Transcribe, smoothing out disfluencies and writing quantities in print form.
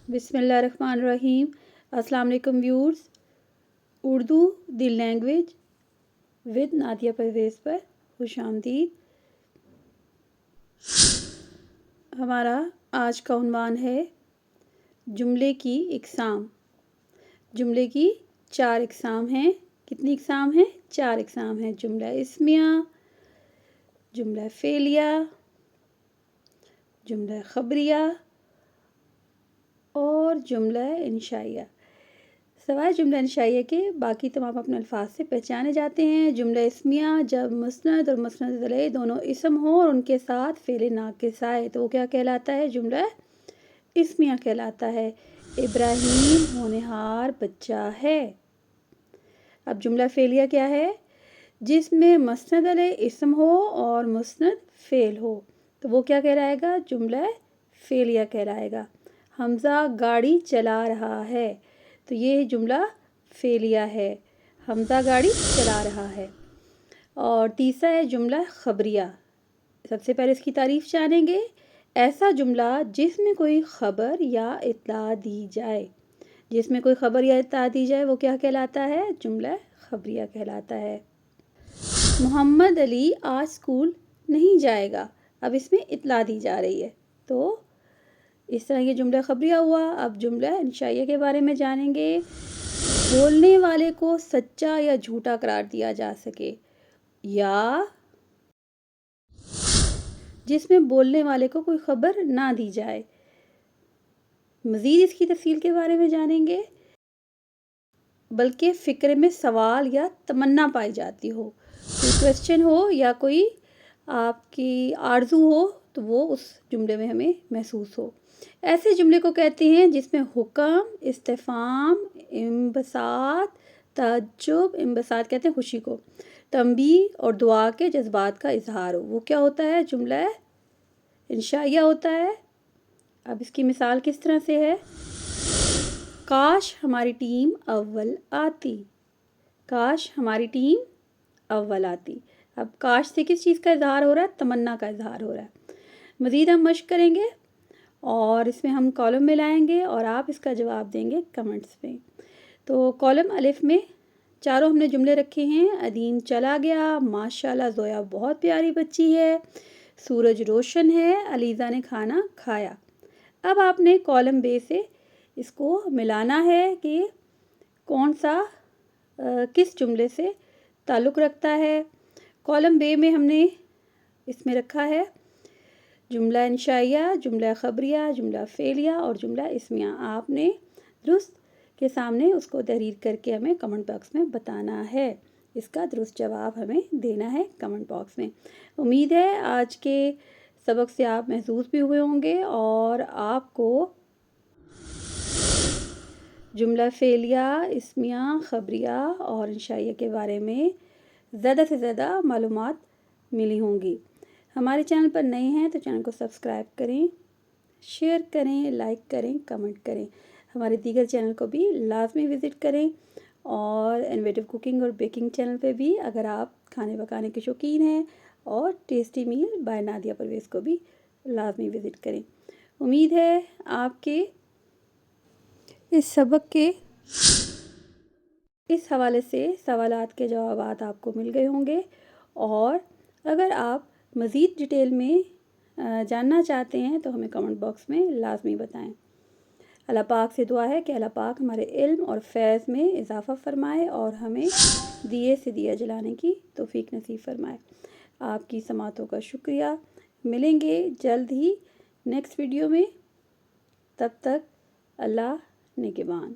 بسم اللہ الرحمن الرحیم۔ السلام علیکم viewers, Urdu the language with Nadia Parvez پر خوش آمدید۔ ہمارا آج کا عنوان ہے جملے کی اقسام۔ جملے کی 4 اقسام ہیں۔ کتنی اقسام ہیں؟ 4 اقسام ہیں۔ جملہ اسمیہ، جملہ فعلیہ، جملہ خبریہ اور جملہ انشائیہ۔ سوائے جملہ انشائیہ کے باقی تمام اپنے الفاظ سے پہچانے جاتے ہیں۔ جملہ اسمیہ جب مسند اور مسند الیہ دونوں اسم ہوں اور ان کے ساتھ فعل ناقص آئے تو وہ کیا کہلاتا ہے؟ جملہ اسمیہ کہلاتا ہے۔ ابراہیم ہونہار بچہ ہے۔ اب جملہ فعلیہ کیا ہے؟ جس میں مسند الیہ اسم ہو اور مسند فعل ہو تو وہ کیا کہلائے گا؟ جملہ فعلیہ کہلائے گا۔ حمزہ گاڑی چلا رہا ہے تو یہ جملہ فعلیہ ہے۔ حمزہ گاڑی چلا رہا ہے۔ اور تیسرا ہے جملہ خبریہ۔ سب سے پہلے اس کی تعریف جانیں گے۔ ایسا جملہ جس میں کوئی خبر یا اطلاع دی جائے۔ جس میں کوئی خبر یا اطلاع دی جائے وہ کیا کہلاتا ہے؟ جملہ خبریہ کہلاتا ہے۔ محمد علی آج اسکول نہیں جائے گا۔ اب اس میں اطلاع دی جا رہی ہے تو اس طرح یہ جملہ خبریہ ہوا۔ اب جملہ انشائیہ کے بارے میں جانیں گے۔ بولنے والے کو سچا یا جھوٹا قرار دیا جا سکے یا جس میں بولنے والے کو کوئی خبر نہ دی جائے۔ مزید اس کی تفصیل کے بارے میں جانیں گے۔ بلکہ فکر میں سوال یا تمنا پائی جاتی ہو، کوئی کوشچن ہو یا کوئی آپ کی آرزو ہو تو وہ اس جملے میں ہمیں محسوس ہو۔ ایسے جملے کو کہتے ہیں جس میں حکم، استفہام، انبساط، تعجب، انبساط کہتے ہیں خوشی کو، تنبیہ اور دعا کے جذبات کا اظہار ہو۔ وہ کیا ہوتا ہے؟ جملہ انشائیہ ہوتا ہے۔ اب اس کی مثال کس طرح سے ہے؟ کاش ہماری ٹیم اول آتی۔ کاش ہماری ٹیم اول آتی۔ اب کاش سے کس چیز کا اظہار ہو رہا ہے؟ تمنا کا اظہار ہو رہا ہے۔ مزید ہم مشق کریں گے اور اس میں ہم کالم میں لائیں گے اور آپ اس کا جواب دیں گے کمنٹس میں۔ تو کالم الف میں چاروں ہم نے جملے رکھے ہیں۔ ادیم چلا گیا، ماشاءاللہ زویا بہت پیاری بچی ہے، سورج روشن ہے، علیزہ نے کھانا کھایا۔ اب آپ نے کالم بے سے اس کو ملانا ہے کہ کون سا کس جملے سے تعلق رکھتا ہے۔ کالم بے میں ہم نے اس میں رکھا ہے جملہ انشائیہ، جملہ خبریہ، جملہ فعلیہ اور جملہ اسمیہ۔ آپ نے درست کے سامنے اس کو تحریر کر کے ہمیں کمنٹ باکس میں بتانا ہے۔ اس کا درست جواب ہمیں دینا ہے کمنٹ باکس میں۔ امید ہے آج کے سبق سے آپ محظوظ بھی ہوئے ہوں گے اور آپ کو جملہ فعلیہ، اسمیہ، خبریہ اور انشائیہ کے بارے میں زیادہ سے زیادہ معلومات ملی ہوں گی۔ ہمارے چینل پر نئے ہیں تو چینل کو سبسکرائب کریں، شیئر کریں، لائک کریں، کمنٹ کریں۔ ہمارے دیگر چینل کو بھی لازمی وزٹ کریں اور انویٹو کوکنگ اور بیکنگ چینل پہ بھی اگر آپ کھانے پکانے کے شوقین ہیں اور tasty meal by Nadia Parvez کو بھی لازمی وزٹ کریں۔ امید ہے آپ کے اس سبق کے اس حوالے سے سوالات کے جوابات آپ کو مل گئے ہوں گے اور اگر آپ مزید ڈیٹیل میں جاننا چاہتے ہیں تو ہمیں کمنٹ باکس میں لازمی بتائیں۔ اللہ پاک سے دعا ہے کہ اللہ پاک ہمارے علم اور فیض میں اضافہ فرمائے اور ہمیں دیے سے دیا جلانے کی توفیق نصیب فرمائے۔ آپ کی سماعتوں کا شکریہ۔ ملیں گے جلد ہی نیکسٹ ویڈیو میں۔ تب تک اللہ نگہبان۔